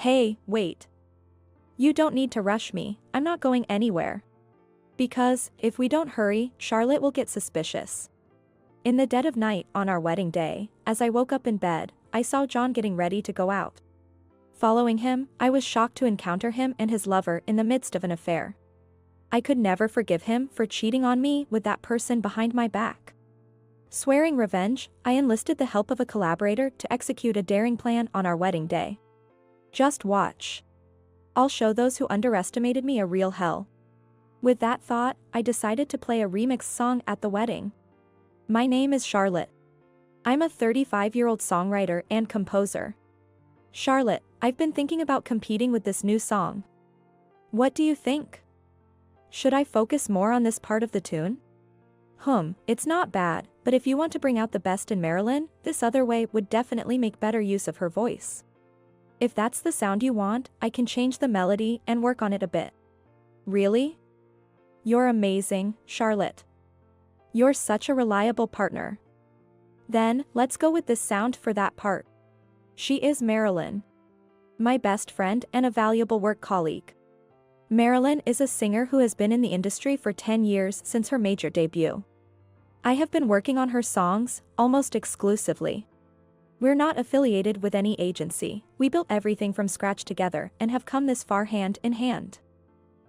Hey, wait. You don't need to rush me, I'm not going anywhere. Because, if we don't hurry, Charlotte will get suspicious. In the dead of night on our wedding day, as I woke up in bed, I saw John getting ready to go out. Following him, I was shocked to encounter him and his lover in the midst of an affair. I could never forgive him for cheating on me with that person behind my back. Swearing revenge, I enlisted the help of a collaborator to execute a daring plan on our wedding day. Just watch. I'll show those who underestimated me a real hell. With that thought, I decided to play a remix song at the wedding. My name is Charlotte. I'm a 35-year-old songwriter and composer. Charlotte, I've been thinking about competing with this new song. What do you think? Should I focus more on this part of the tune? It's not bad, but if you want to bring out the best in Marilyn, this other way would definitely make better use of her voice. If that's the sound you want, I can change the melody and work on it a bit. Really? You're amazing, Charlotte. You're such a reliable partner. Then, let's go with this sound for that part. She is Marilyn. My best friend and a valuable work colleague. Marilyn is a singer who has been in the industry for 10 years since her major debut. I have been working on her songs, almost exclusively. We're not affiliated with any agency, we built everything from scratch together and have come this far hand in hand.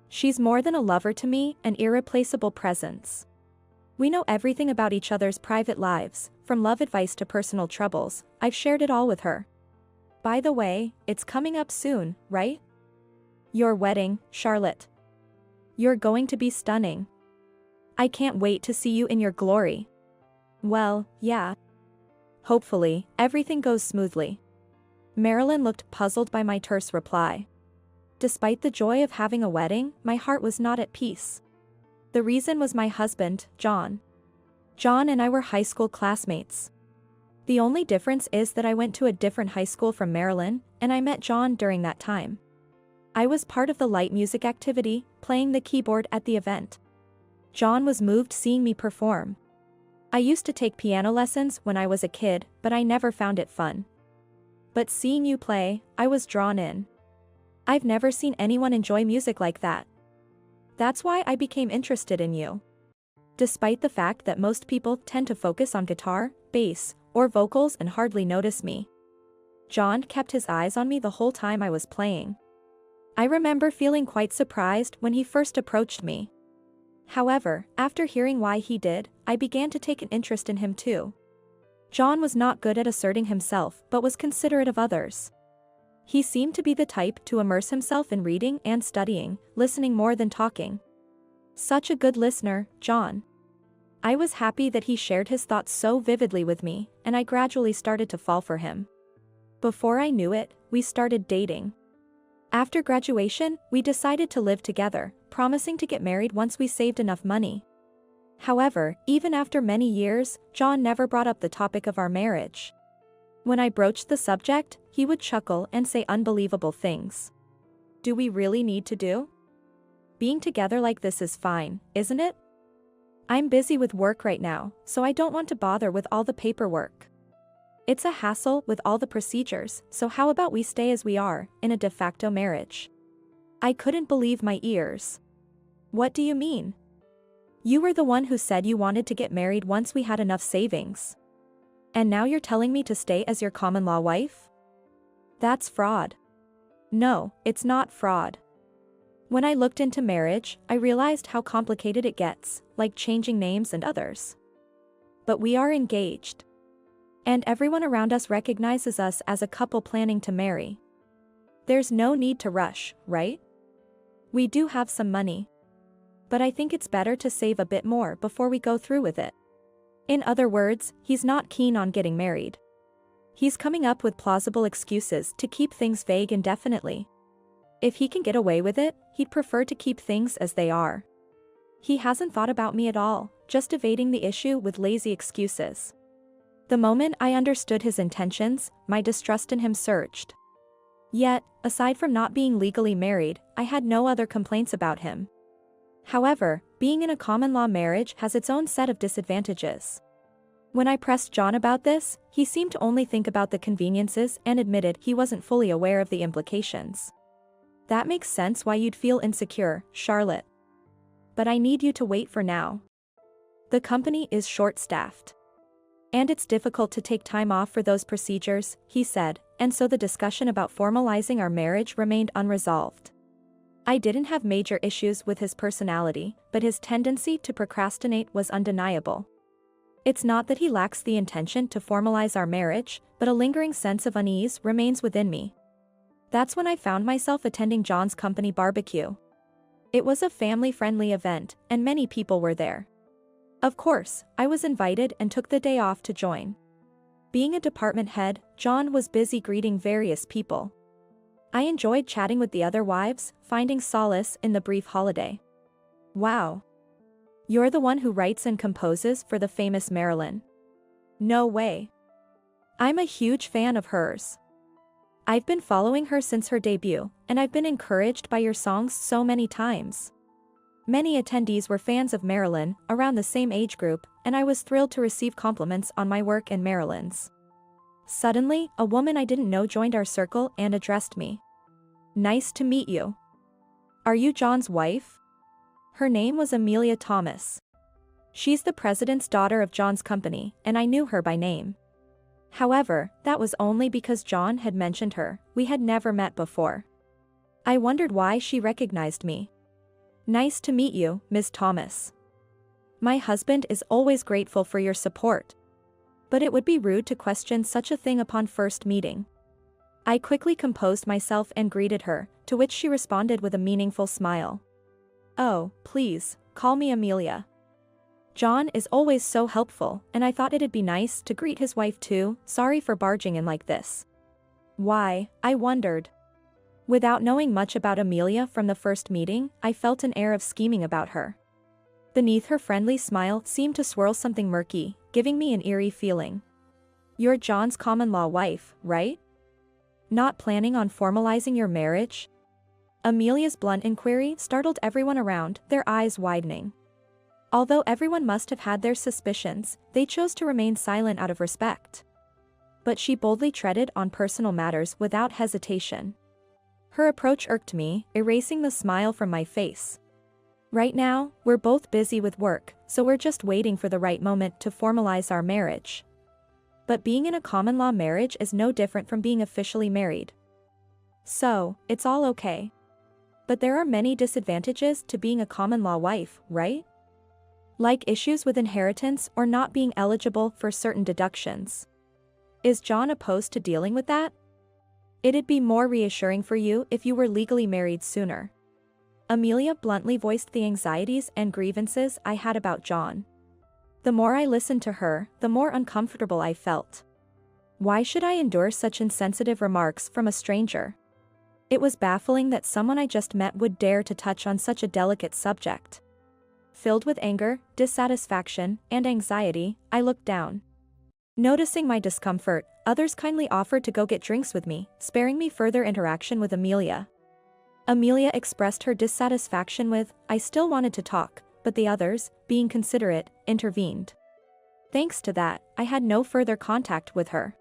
She's more than a lover to me, an irreplaceable presence. We know everything about each other's private lives, from love advice to personal troubles, I've shared it all with her. By the way, it's coming up soon, right? Your wedding, Charlotte. You're going to be stunning. I can't wait to see you in your glory. Well, yeah. Hopefully, everything goes smoothly. Marilyn looked puzzled by my terse reply. Despite the joy of having a wedding, my heart was not at peace. The reason was my husband, John. John and I were high school classmates. The only difference is that I went to a different high school from Marilyn, and I met John during that time. I was part of the light music activity, playing the keyboard at the event. John was moved seeing me perform. I used to take piano lessons when I was a kid, but I never found it fun. But seeing you play, I was drawn in. I've never seen anyone enjoy music like that. That's why I became interested in you. Despite the fact that most people tend to focus on guitar, bass, or vocals and hardly notice me. John kept his eyes on me the whole time I was playing. I remember feeling quite surprised when he first approached me. However, after hearing why he did, I began to take an interest in him too. John was not good at asserting himself but was considerate of others. He seemed to be the type to immerse himself in reading and studying, listening more than talking. Such a good listener, John. I was happy that he shared his thoughts so vividly with me, and I gradually started to fall for him. Before I knew it, we started dating. After graduation, we decided to live together, promising to get married once we saved enough money. However, even after many years, John never brought up the topic of our marriage. When I broached the subject, he would chuckle and say unbelievable things. Do we really need to do? Being together like this is fine, isn't it? I'm busy with work right now, so I don't want to bother with all the paperwork. It's a hassle with all the procedures, so how about we stay as we are, in a de facto marriage? I couldn't believe my ears. What do you mean? You were the one who said you wanted to get married once we had enough savings. And now you're telling me to stay as your common-law wife? That's fraud. No, it's not fraud. When I looked into marriage, I realized how complicated it gets, like changing names and others. But we are engaged. And everyone around us recognizes us as a couple planning to marry. There's no need to rush, right? We do have some money. But I think it's better to save a bit more before we go through with it. In other words, he's not keen on getting married. He's coming up with plausible excuses to keep things vague indefinitely. If he can get away with it, he'd prefer to keep things as they are. He hasn't thought about me at all, just evading the issue with lazy excuses. The moment I understood his intentions, my distrust in him surged. Yet, aside from not being legally married, I had no other complaints about him. However, being in a common-law marriage has its own set of disadvantages. When I pressed John about this, he seemed to only think about the conveniences and admitted he wasn't fully aware of the implications. That makes sense why you'd feel insecure, Charlotte. But I need you to wait for now. The company is short-staffed. And it's difficult to take time off for those procedures, he said, and so the discussion about formalizing our marriage remained unresolved. I didn't have major issues with his personality, but his tendency to procrastinate was undeniable. It's not that he lacks the intention to formalize our marriage, but a lingering sense of unease remains within me. That's when I found myself attending John's company barbecue. It was a family-friendly event, and many people were there. Of course, I was invited and took the day off to join. Being a department head, John was busy greeting various people. I enjoyed chatting with the other wives, finding solace in the brief holiday. Wow. You're the one who writes and composes for the famous Marilyn. No way. I'm a huge fan of hers. I've been following her since her debut, and I've been encouraged by your songs so many times. Many attendees were fans of Marilyn, around the same age group, and I was thrilled to receive compliments on my work and Marilyn's. Suddenly, a woman I didn't know joined our circle and addressed me. Nice to meet you. Are you John's wife? Her name was Amelia Thomas. She's the president's daughter of John's company, and I knew her by name. However, that was only because John had mentioned her. We had never met before. I wondered why she recognized me. Nice to meet you, Ms. Thomas. My husband is always grateful for your support. But it would be rude to question such a thing upon first meeting. I quickly composed myself and greeted her, to which she responded with a meaningful smile. Oh, please, call me Amelia. John is always so helpful, and I thought it'd be nice to greet his wife too. Sorry for barging in like this. Why, I wondered. Without knowing much about Amelia from the first meeting, I felt an air of scheming about her. Beneath her friendly smile seemed to swirl something murky, giving me an eerie feeling. You're John's common-law wife, right? Not planning on formalizing your marriage? Amelia's blunt inquiry startled everyone around, their eyes widening. Although everyone must have had their suspicions, they chose to remain silent out of respect. But she boldly treaded on personal matters without hesitation. Her approach irked me, erasing the smile from my face. Right now, we're both busy with work, so we're just waiting for the right moment to formalize our marriage. But being in a common-law marriage is no different from being officially married. So, it's all okay. But there are many disadvantages to being a common-law wife, right? Like issues with inheritance or not being eligible for certain deductions. Is John opposed to dealing with that? It'd be more reassuring for you if you were legally married sooner. Amelia bluntly voiced the anxieties and grievances I had about John. The more I listened to her, the more uncomfortable I felt. Why should I endure such insensitive remarks from a stranger? It was baffling that someone I just met would dare to touch on such a delicate subject. Filled with anger, dissatisfaction, and anxiety, I looked down. Noticing my discomfort, others kindly offered to go get drinks with me, sparing me further interaction with Amelia. Amelia expressed her dissatisfaction with, I still wanted to talk, but the others, being considerate, intervened. Thanks to that, I had no further contact with her.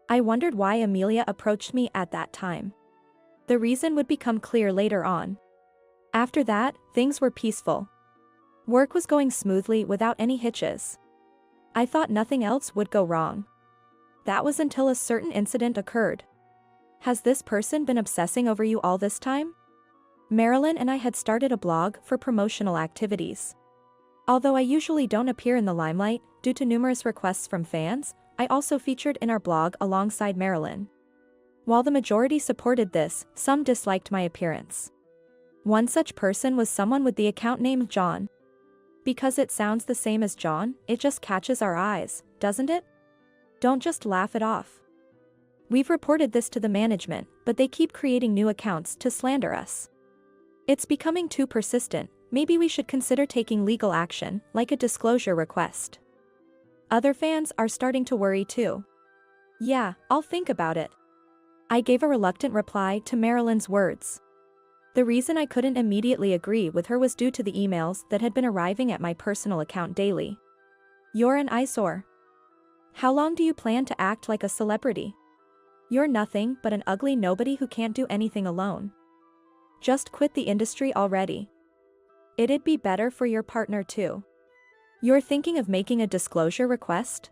I wondered why Amelia approached me at that time. The reason would become clear later on. After that, things were peaceful. Work was going smoothly without any hitches. I thought nothing else would go wrong. That was until a certain incident occurred. Has this person been obsessing over you all this time? Marilyn and I had started a blog for promotional activities. Although I usually don't appear in the limelight, due to numerous requests from fans, I also featured in our blog alongside Marilyn. While the majority supported this, some disliked my appearance. One such person was someone with the account name John. Because it sounds the same as John, it just catches our eyes, doesn't it? Don't just laugh it off. We've reported this to the management, but they keep creating new accounts to slander us. It's becoming too persistent. Maybe we should consider taking legal action, like a disclosure request. Other fans are starting to worry too. Yeah, I'll think about it. I gave a reluctant reply to Marilyn's words. The reason I couldn't immediately agree with her was due to the emails that had been arriving at my personal account daily. You're an eyesore. How long do you plan to act like a celebrity? You're nothing but an ugly nobody who can't do anything alone. Just quit the industry already. It'd be better for your partner too. You're thinking of making a disclosure request?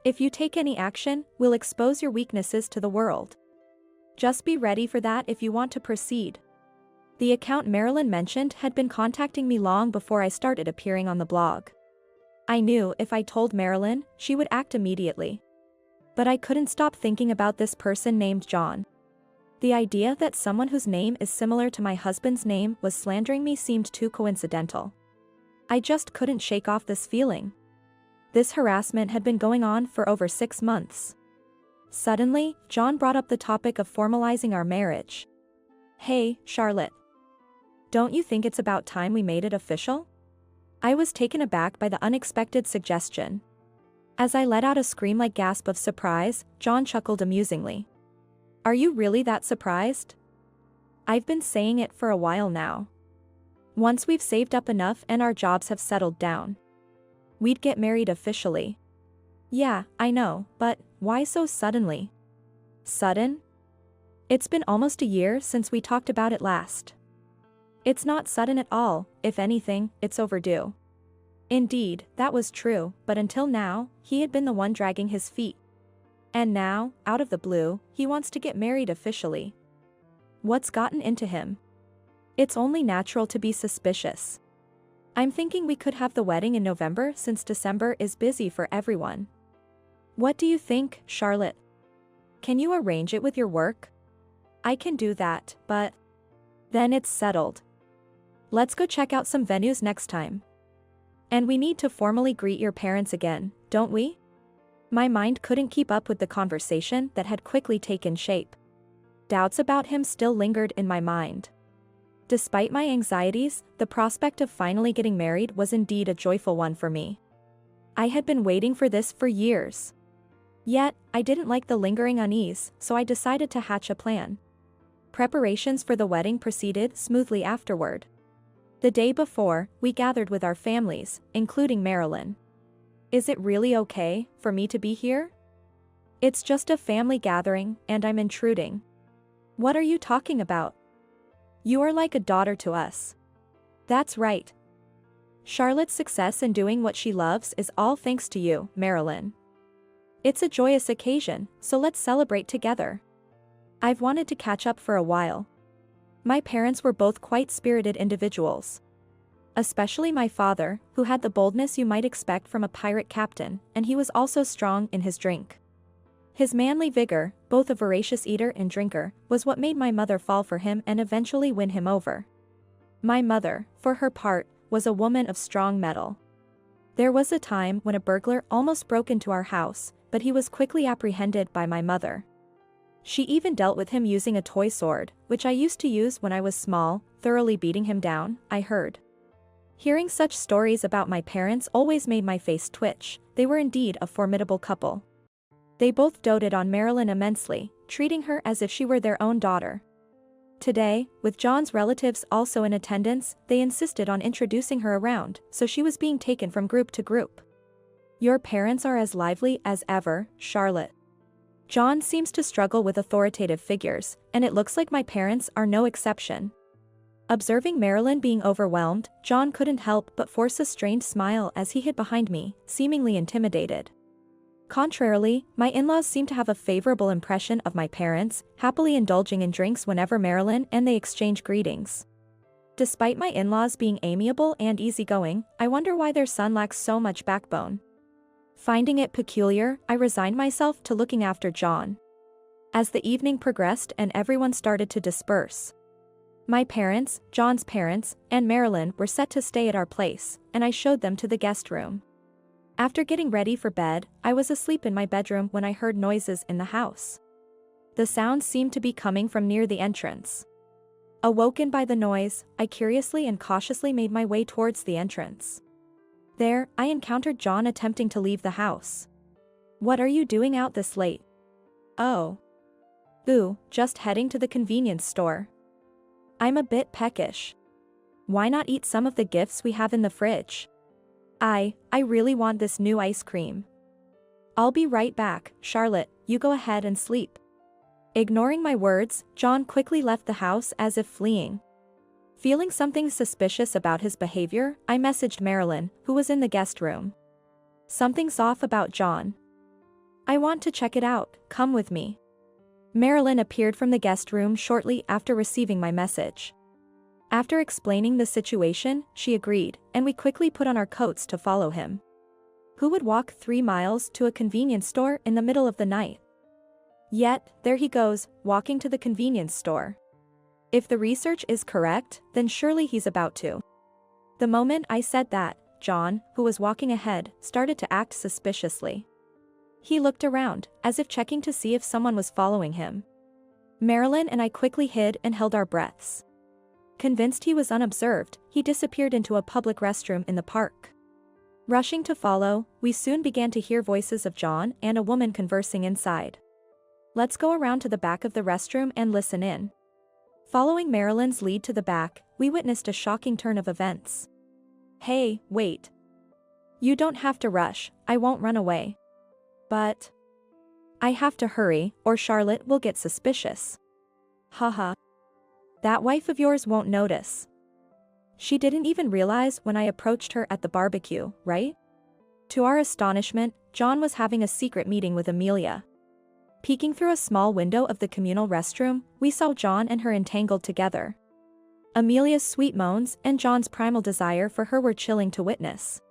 If you take any action, we'll expose your weaknesses to the world. Just be ready for that if you want to proceed. The account Marilyn mentioned had been contacting me long before I started appearing on the blog. I knew if I told Marilyn, she would act immediately. But I couldn't stop thinking about this person named John. The idea that someone whose name is similar to my husband's name was slandering me seemed too coincidental. I just couldn't shake off this feeling. This harassment had been going on for over 6 months. Suddenly, John brought up the topic of formalizing our marriage. Hey, Charlotte. Don't you think it's about time we made it official? I was taken aback by the unexpected suggestion. As I let out a scream-like gasp of surprise, John chuckled amusingly. Are you really that surprised? I've been saying it for a while now. Once we've saved up enough and our jobs have settled down, we'd get married officially. Yeah, I know, but why so suddenly? Sudden? It's been almost a year since we talked about it last. It's not sudden at all, if anything, it's overdue. Indeed, that was true, but until now, he had been the one dragging his feet. And now, out of the blue, he wants to get married officially. What's gotten into him? It's only natural to be suspicious. I'm thinking we could have the wedding in November since December is busy for everyone. What do you think, Charlotte? Can you arrange it with your work? I can do that, but then it's settled. Let's go check out some venues next time. And we need to formally greet your parents again, don't we? My mind couldn't keep up with the conversation that had quickly taken shape. Doubts about him still lingered in my mind. Despite my anxieties, the prospect of finally getting married was indeed a joyful one for me. I had been waiting for this for years. Yet, I didn't like the lingering unease, so I decided to hatch a plan. Preparations for the wedding proceeded smoothly afterward. The day before, we gathered with our families, including Marilyn. Is it really okay for me to be here? It's just a family gathering, and I'm intruding. What are you talking about? You are like a daughter to us. That's right. Charlotte's success in doing what she loves is all thanks to you, Marilyn. It's a joyous occasion, so let's celebrate together. I've wanted to catch up for a while. My parents were both quite spirited individuals. Especially my father, who had the boldness you might expect from a pirate captain, and he was also strong in his drink. His manly vigor, both a voracious eater and drinker, was what made my mother fall for him and eventually win him over. My mother, for her part, was a woman of strong mettle. There was a time when a burglar almost broke into our house, but he was quickly apprehended by my mother. She even dealt with him using a toy sword, which I used to use when I was small, thoroughly beating him down, I heard. Hearing such stories about my parents always made my face twitch. They were indeed a formidable couple. They both doted on Marilyn immensely, treating her as if she were their own daughter. Today, with John's relatives also in attendance, they insisted on introducing her around, so she was being taken from group to group. Your parents are as lively as ever, Charlotte. John seems to struggle with authoritative figures, and it looks like my parents are no exception. Observing Marilyn being overwhelmed, John couldn't help but force a strained smile as he hid behind me, seemingly intimidated. Contrarily, my in-laws seemed to have a favorable impression of my parents, happily indulging in drinks whenever Marilyn and they exchange greetings. Despite my in-laws being amiable and easygoing, I wonder why their son lacks so much backbone. Finding it peculiar, I resigned myself to looking after John. As the evening progressed and everyone started to disperse, my parents, John's parents, and Marilyn were set to stay at our place, and I showed them to the guest room. After getting ready for bed, I was asleep in my bedroom when I heard noises in the house. The sounds seemed to be coming from near the entrance. Awoken by the noise, I curiously and cautiously made my way towards the entrance. There, I encountered John attempting to leave the house. What are you doing out this late? Oh. Boo, just heading to the convenience store. I'm a bit peckish. Why not eat some of the gifts we have in the fridge? I really want this new ice cream. I'll be right back, Charlotte, you go ahead and sleep. Ignoring my words, John quickly left the house as if fleeing. Feeling something suspicious about his behavior, I messaged Marilyn, who was in the guest room. Something's off about John. I want to check it out, come with me. Marilyn appeared from the guest room shortly after receiving my message. After explaining the situation, she agreed, and we quickly put on our coats to follow him. Who would walk 3 miles to a convenience store in the middle of the night? Yet, there he goes, walking to the convenience store. If the research is correct, then surely he's about to. The moment I said that, John, who was walking ahead, started to act suspiciously. He looked around, as if checking to see if someone was following him. Marilyn and I quickly hid and held our breaths. Convinced he was unobserved, he disappeared into a public restroom in the park. Rushing to follow, we soon began to hear voices of John and a woman conversing inside. Let's go around to the back of the restroom and listen in. Following Marilyn's lead to the back, we witnessed a shocking turn of events. Hey, wait. You don't have to rush, I won't run away. But I have to hurry, or Charlotte will get suspicious. Haha. That wife of yours won't notice. She didn't even realize when I approached her at the barbecue, right? To our astonishment, John was having a secret meeting with Amelia. Peeking through a small window of the communal restroom, we saw John and her entangled together. Amelia's sweet moans and John's primal desire for her were chilling to witness.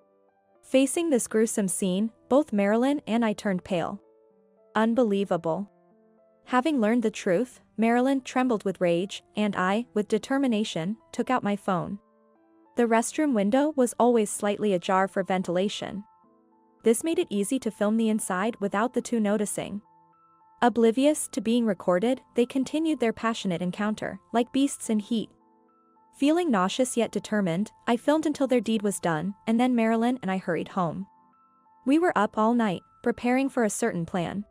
Facing this gruesome scene, both Marilyn and I turned pale. Unbelievable. Having learned the truth, Marilyn trembled with rage, and I, with determination, took out my phone. The restroom window was always slightly ajar for ventilation. This made it easy to film the inside without the two noticing. Oblivious to being recorded, they continued their passionate encounter, like beasts in heat. Feeling nauseous yet determined, I filmed until their deed was done, and then Marilyn and I hurried home. We were up all night, preparing for a certain plan.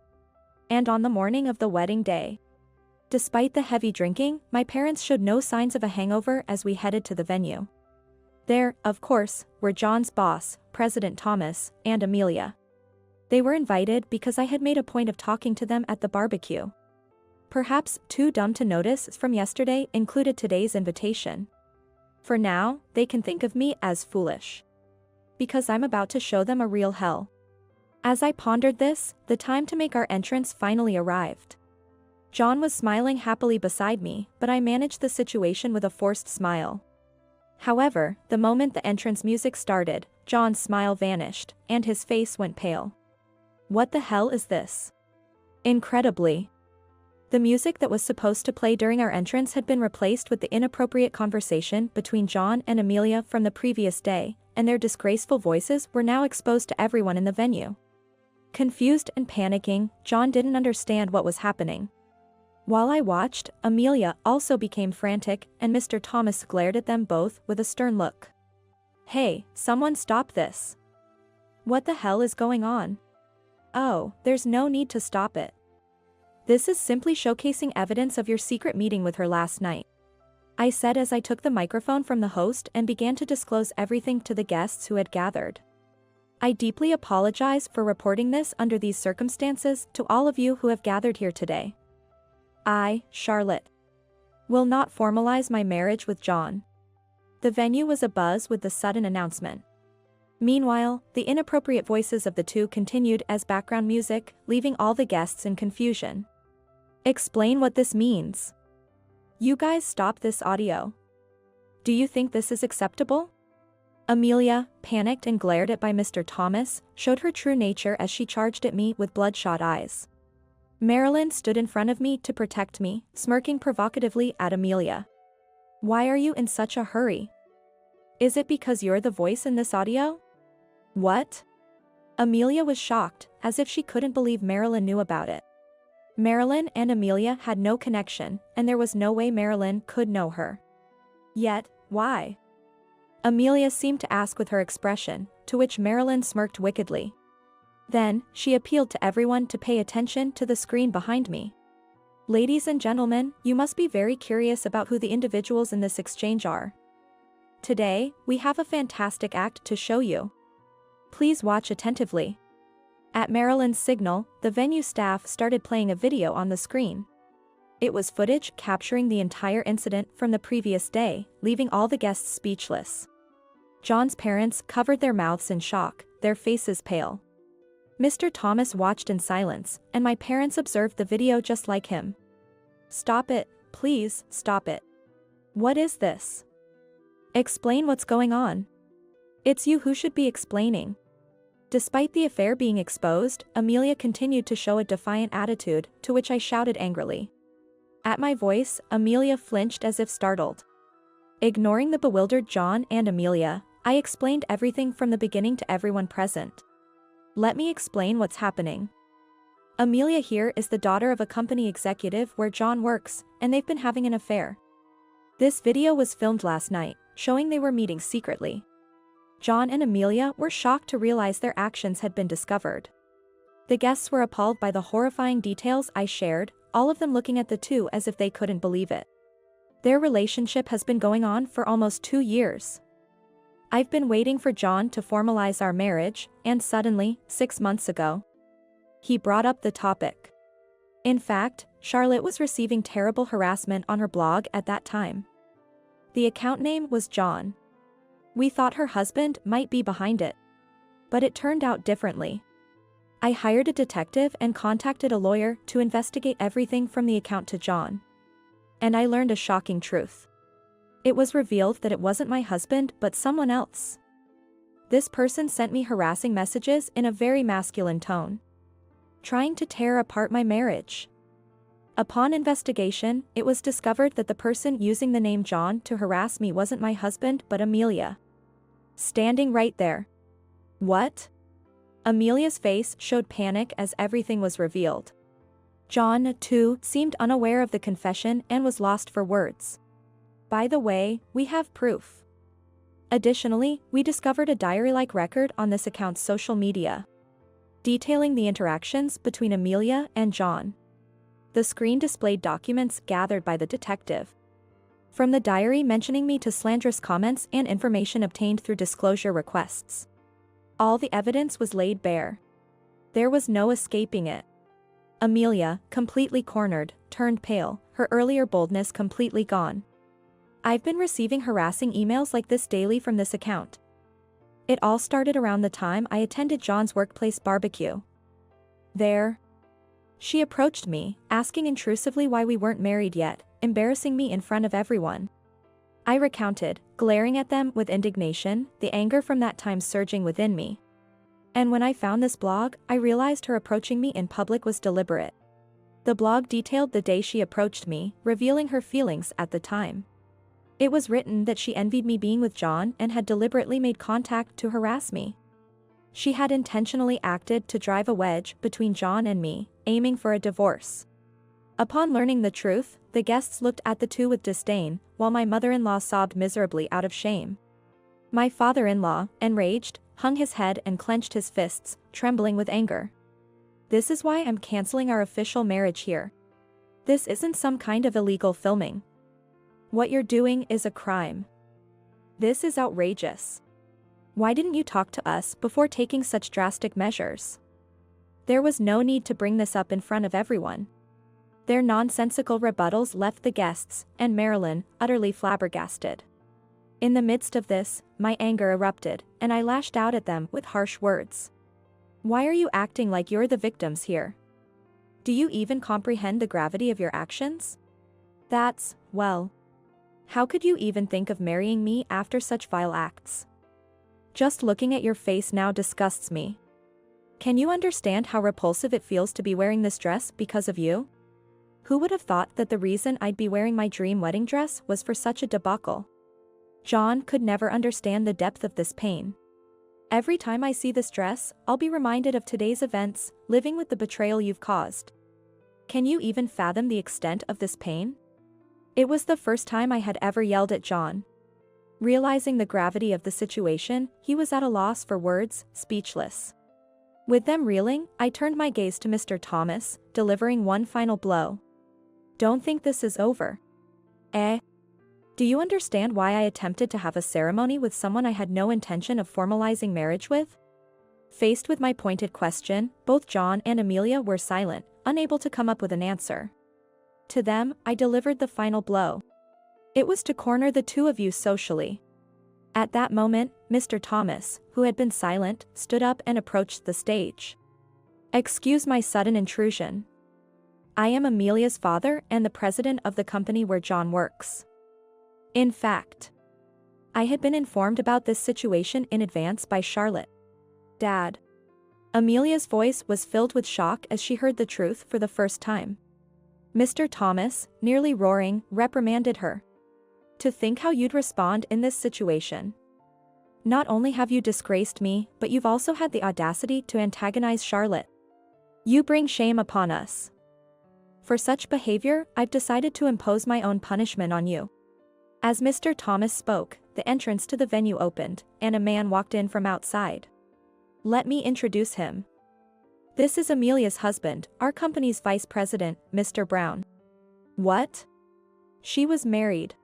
And on the morning of the wedding day. Despite the heavy drinking, my parents showed no signs of a hangover as we headed to the venue. There, of course, were John's boss, President Thomas, and Amelia. They were invited because I had made a point of talking to them at the barbecue. Perhaps too dumb to notice from yesterday included today's invitation. For now, they can think of me as foolish. Because I'm about to show them a real hell. As I pondered this, the time to make our entrance finally arrived. John was smiling happily beside me, but I managed the situation with a forced smile. However, the moment the entrance music started, John's smile vanished, and his face went pale. What the hell is this? Incredibly, the music that was supposed to play during our entrance had been replaced with the inappropriate conversation between John and Amelia from the previous day, and their disgraceful voices were now exposed to everyone in the venue. Confused and panicking, John didn't understand what was happening. While I watched, Amelia also became frantic, and Mr. Thomas glared at them both with a stern look. Hey, someone stop this. What the hell is going on? Oh, there's no need to stop it. This is simply showcasing evidence of your secret meeting with her last night. I said as I took the microphone from the host and began to disclose everything to the guests who had gathered. I deeply apologize for reporting this under these circumstances to all of you who have gathered here today. I, Charlotte, will not formalize my marriage with John. The venue was abuzz with the sudden announcement. Meanwhile, the inappropriate voices of the two continued as background music, leaving all the guests in confusion. Explain what this means. You guys stop this audio. Do you think this is acceptable? Amelia, panicked and glared at by Mr. Thomas, showed her true nature as she charged at me with bloodshot eyes. Marilyn stood in front of me to protect me, smirking provocatively at Amelia. Why are you in such a hurry? Is it because you're the voice in this audio? What? Amelia was shocked, as if she couldn't believe Marilyn knew about it. Marilyn and Amelia had no connection, and there was no way Marilyn could know her. Yet, why? Amelia seemed to ask with her expression, to which Marilyn smirked wickedly. Then, she appealed to everyone to pay attention to the screen behind me. Ladies and gentlemen, you must be very curious about who the individuals in this exchange are. Today, we have a fantastic act to show you. Please watch attentively. At Marilyn's signal, the venue staff started playing a video on the screen. It was footage capturing the entire incident from the previous day, leaving all the guests speechless. John's parents covered their mouths in shock, their faces pale. Mr. Thomas watched in silence, and my parents observed the video just like him. "Stop it, please, stop it. What is this? Explain what's going on. It's you who should be explaining." Despite the affair being exposed, Amelia continued to show a defiant attitude, to which I shouted angrily. At my voice, Amelia flinched as if startled. Ignoring the bewildered John and Amelia, I explained everything from the beginning to everyone present. "Let me explain what's happening. Amelia here is the daughter of a company executive where John works, and they've been having an affair. This video was filmed last night, showing they were meeting secretly. John and Amelia were shocked to realize their actions had been discovered. The guests were appalled by the horrifying details I shared, all of them looking at the two as if they couldn't believe it. Their relationship has been going on for almost 2 years. I've been waiting for John to formalize our marriage, and suddenly, 6 months ago, he brought up the topic. In fact, Charlotte was receiving terrible harassment on her blog at that time. The account name was John. We thought her husband might be behind it. But it turned out differently. I hired a detective and contacted a lawyer to investigate everything from the account to John. And I learned a shocking truth. It was revealed that it wasn't my husband but someone else. This person sent me harassing messages in a very masculine tone, trying to tear apart my marriage. Upon investigation, it was discovered that the person using the name John to harass me wasn't my husband but Amelia. Standing right there. What? Amelia's face showed panic as everything was revealed. John, too, seemed unaware of the confession and was lost for words. By the way, we have proof. Additionally, we discovered a diary-like record on this account's social media, detailing the interactions between Amelia and John. The screen displayed documents gathered by the detective. From the diary mentioning me to slanderous comments and information obtained through disclosure requests. All the evidence was laid bare. There was no escaping it. Amelia, completely cornered, turned pale, her earlier boldness completely gone. I've been receiving harassing emails like this daily from this account. It all started around the time I attended John's workplace barbecue. There, she approached me, asking intrusively why we weren't married yet, embarrassing me in front of everyone. I recounted, glaring at them with indignation, the anger from that time surging within me. And when I found this blog, I realized her approaching me in public was deliberate. The blog detailed the day she approached me, revealing her feelings at the time. It was written that she envied me being with John and had deliberately made contact to harass me. She had intentionally acted to drive a wedge between John and me, aiming for a divorce. Upon learning the truth, the guests looked at the two with disdain, while my mother-in-law sobbed miserably out of shame. My father-in-law, enraged, hung his head and clenched his fists, trembling with anger. This is why I'm canceling our official marriage here. This isn't some kind of illegal filming. What you're doing is a crime. This is outrageous. Why didn't you talk to us before taking such drastic measures? There was no need to bring this up in front of everyone. Their nonsensical rebuttals left the guests, and Marilyn, utterly flabbergasted. In the midst of this, my anger erupted, and I lashed out at them with harsh words. Why are you acting like you're the victims here? Do you even comprehend the gravity of your actions? That's, well, how could you even think of marrying me after such vile acts? Just looking at your face now disgusts me. Can you understand how repulsive it feels to be wearing this dress because of you? Who would have thought that the reason I'd be wearing my dream wedding dress was for such a debacle? John could never understand the depth of this pain. Every time I see this dress, I'll be reminded of today's events, living with the betrayal you've caused. Can you even fathom the extent of this pain? It was the first time I had ever yelled at John. Realizing the gravity of the situation, he was at a loss for words, speechless. With them reeling, I turned my gaze to Mr. Thomas, delivering one final blow. Don't think this is over. Do you understand why I attempted to have a ceremony with someone I had no intention of formalizing marriage with? Faced with my pointed question, both John and Amelia were silent, unable to come up with an answer. To them, I delivered the final blow. It was to corner the two of you socially. At that moment, Mr. Thomas, who had been silent, stood up and approached the stage. Excuse my sudden intrusion. I am Amelia's father and the president of the company where John works. In fact, I had been informed about this situation in advance by Charlotte. Dad. Amelia's voice was filled with shock as she heard the truth for the first time. Mr. Thomas, nearly roaring, reprimanded her. To think how you'd respond in this situation. Not only have you disgraced me, but you've also had the audacity to antagonize Charlotte. You bring shame upon us. For such behavior, I've decided to impose my own punishment on you. As Mr. Thomas spoke, the entrance to the venue opened, and a man walked in from outside. Let me introduce him. This is Amelia's husband, our company's vice president, Mr. Brown. What? She was married.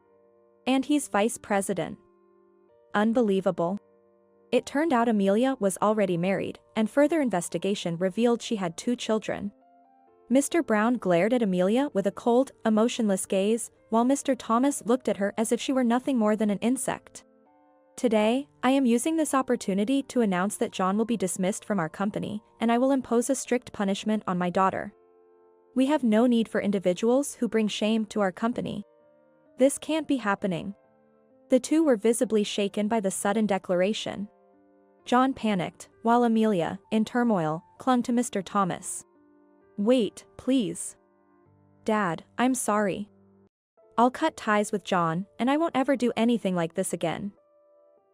And he's vice president. Unbelievable. It turned out Amelia was already married, and further investigation revealed she had 2 children. Mr. Brown glared at Amelia with a cold, emotionless gaze, while Mr. Thomas looked at her as if she were nothing more than an insect. Today, I am using this opportunity to announce that John will be dismissed from our company, and I will impose a strict punishment on my daughter. We have no need for individuals who bring shame to our company. This can't be happening. The two were visibly shaken by the sudden declaration. John panicked, while Amelia, in turmoil, clung to Mr. Thomas. Wait, please. Dad, I'm sorry. I'll cut ties with John, and I won't ever do anything like this again.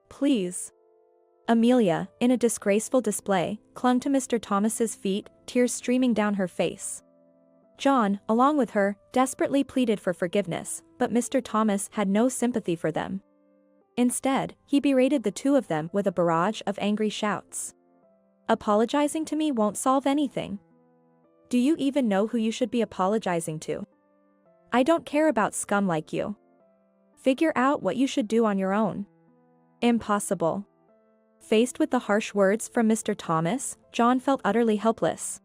Please. Amelia, in a disgraceful display, clung to Mr. Thomas's feet, tears streaming down her face. John, along with her, desperately pleaded for forgiveness, but Mr. Thomas had no sympathy for them. Instead, he berated the two of them with a barrage of angry shouts. Apologizing to me won't solve anything. Do you even know who you should be apologizing to? I don't care about scum like you. Figure out what you should do on your own. Impossible. Faced with the harsh words from Mr. Thomas, John felt utterly helpless.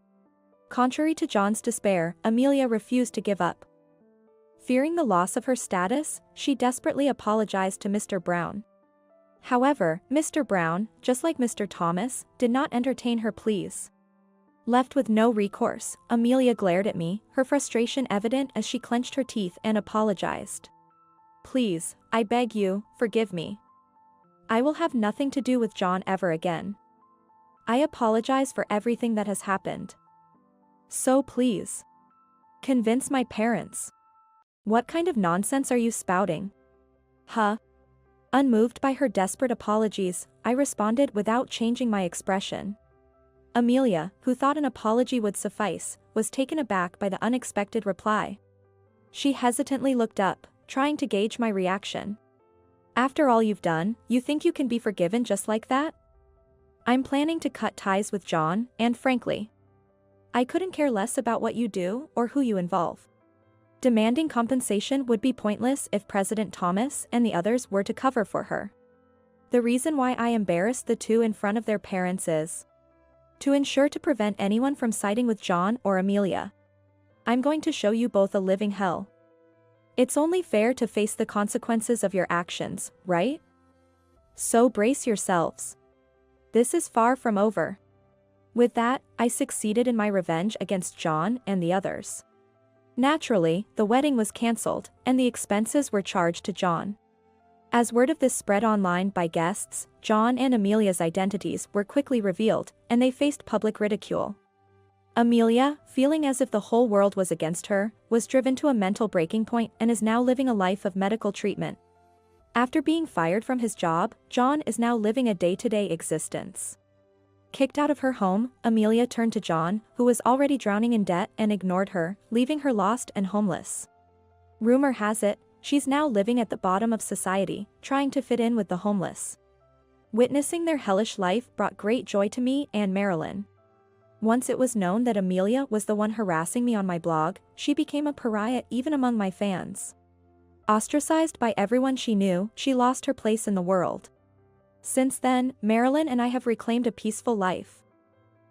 Contrary to John's despair, Amelia refused to give up. Fearing the loss of her status, she desperately apologized to Mr. Brown. However, Mr. Brown, just like Mr. Thomas, did not entertain her pleas. Left with no recourse, Amelia glared at me, her frustration evident as she clenched her teeth and apologized. Please, I beg you, forgive me. I will have nothing to do with John ever again. I apologize for everything that has happened. So please. Convince my parents. What kind of nonsense are you spouting? Huh? Unmoved by her desperate apologies, I responded without changing my expression. Amelia, who thought an apology would suffice, was taken aback by the unexpected reply. She hesitantly looked up, trying to gauge my reaction. After all you've done, you think you can be forgiven just like that? I'm planning to cut ties with John, and frankly, I couldn't care less about what you do or who you involve. Demanding compensation would be pointless if President Thomas and the others were to cover for her. The reason why I embarrassed the two in front of their parents is to ensure to prevent anyone from siding with John or Amelia. I'm going to show you both a living hell. It's only fair to face the consequences of your actions, right? So brace yourselves. This is far from over. With that, I succeeded in my revenge against John and the others. Naturally, the wedding was cancelled, and the expenses were charged to John. As word of this spread online by guests, John and Amelia's identities were quickly revealed, and they faced public ridicule. Amelia, feeling as if the whole world was against her, was driven to a mental breaking point and is now living a life of medical treatment. After being fired from his job, John is now living a day-to-day existence. Kicked out of her home, Amelia turned to John, who was already drowning in debt, and ignored her, leaving her lost and homeless. Rumor has it, she's now living at the bottom of society, trying to fit in with the homeless. Witnessing their hellish life brought great joy to me and Marilyn. Once it was known that Amelia was the one harassing me on my blog, she became a pariah even among my fans. Ostracized by everyone she knew, she lost her place in the world. Since then, Marilyn and I have reclaimed a peaceful life.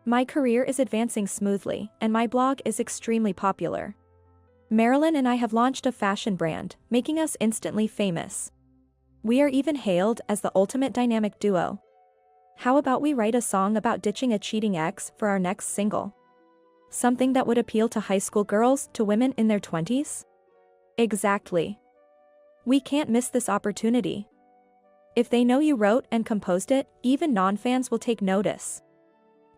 My career is advancing smoothly, and my blog is extremely popular. Marilyn and I have launched a fashion brand, making us instantly famous. We are even hailed as the ultimate dynamic duo. How about we write a song about ditching a cheating ex for our next single? Something that would appeal to high school girls, to women in their 20s? Exactly. We can't miss this opportunity. If they know you wrote and composed it, even non-fans will take notice.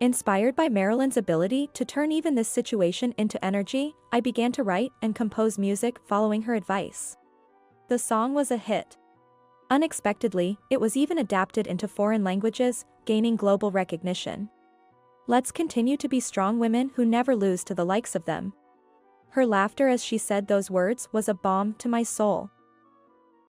Inspired by Marilyn's ability to turn even this situation into energy, I began to write and compose music following her advice. The song was a hit. Unexpectedly, it was even adapted into foreign languages, gaining global recognition. Let's continue to be strong women who never lose to the likes of them. Her laughter as she said those words was a balm to my soul.